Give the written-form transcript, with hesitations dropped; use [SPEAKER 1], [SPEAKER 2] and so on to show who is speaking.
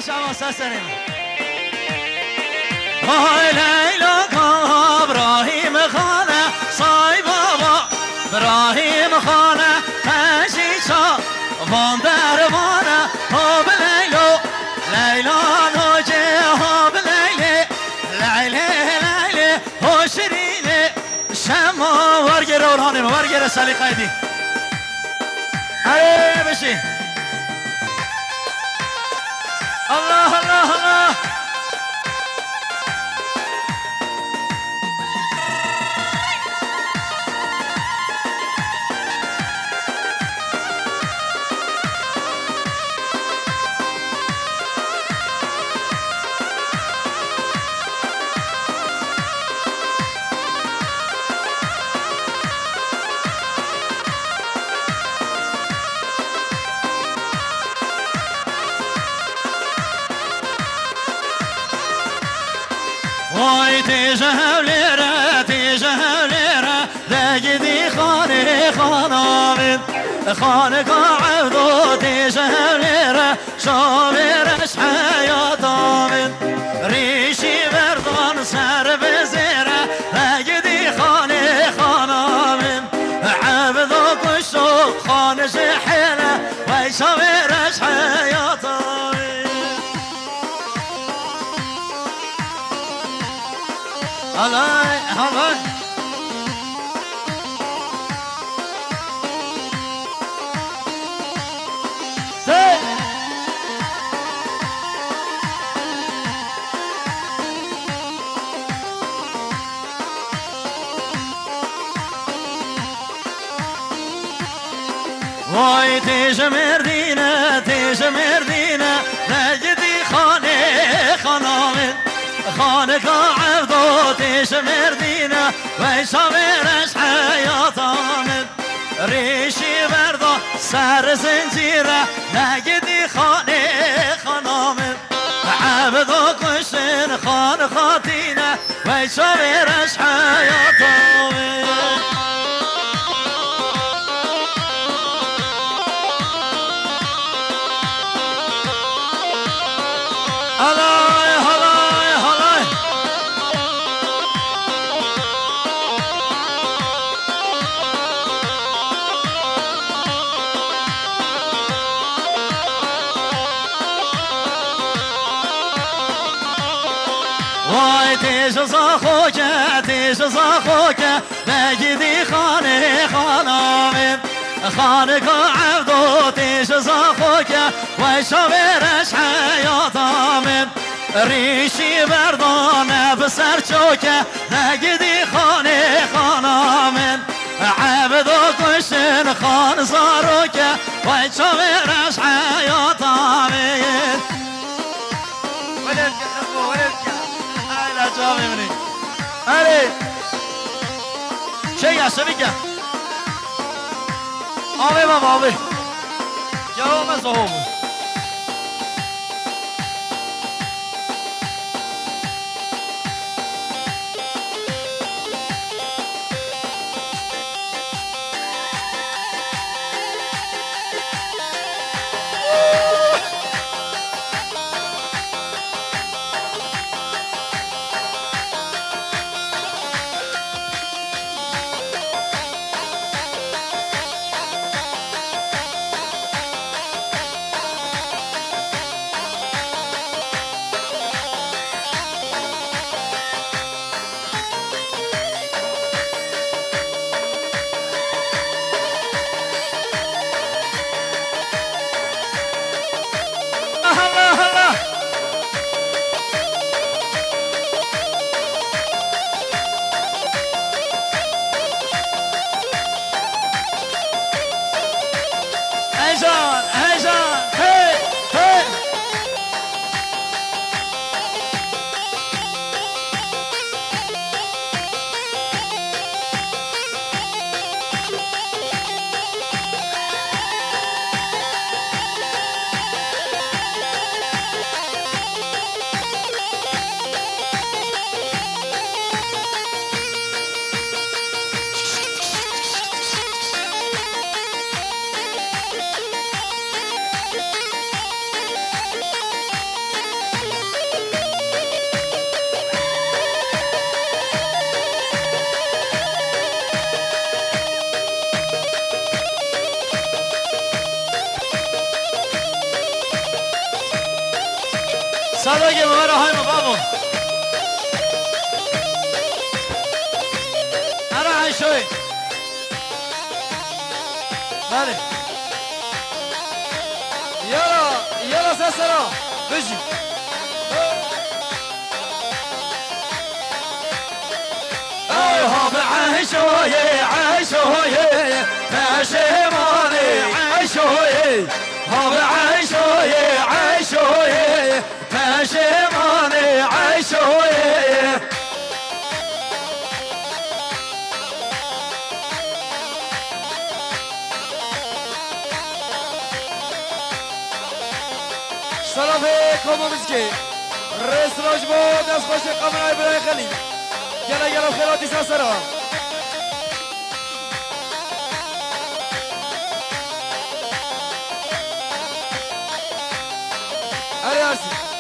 [SPEAKER 1] شما سسرین وای لیلا کا ابراهیم خانه سای بابا ابراهیم خانه پشیشا وان درمانه هاب لیلا لیلا نوجه هاب لیلی لیلی لیلی هوشرینه شما ورگر اورانیم ورگر سلیقه دی اره بشی الله الله الله وای تیجه لیره دگیدی خانه خانامین خانه کا عبدو تیجه لیره شاورش حیاتامین ریشی بردان سر بزیره دگیدی خانه خانامین عبدو کشو خانه شحیله وای شاورش حیاتامین هلاي هلاي سي واي تجمر دينا نجدي خانه خانامين خانه عبدو تشمر دينا ويشاورش حياتامن ريشي بردو سر زنجيره نجدي خانه خانامن عبدو كشن خان خاتينه ويشاورش حياتامن وای تیز زاخوکه نجدی خانه خانامین خانه که عبدو تیز زاخوکه وای شاورش حیاتامین ریشی بردانه بسر چوکه نجدی خانه خانامین عبدو کشن خان زاروکه وای شاورش حیاتامین جامعه مني علي شيء يا سبيكة آبی بابا آبی جواب زهوم بله يلا سسرا بجي عيشوي عيشوي تشموني عيشوي هم عيشوي عيشوي تشموني عيشوي سلام علیکم مسکی رئیس راجبود از خوش قمرای برای خلیل گلا خیراتی سسرا Arası.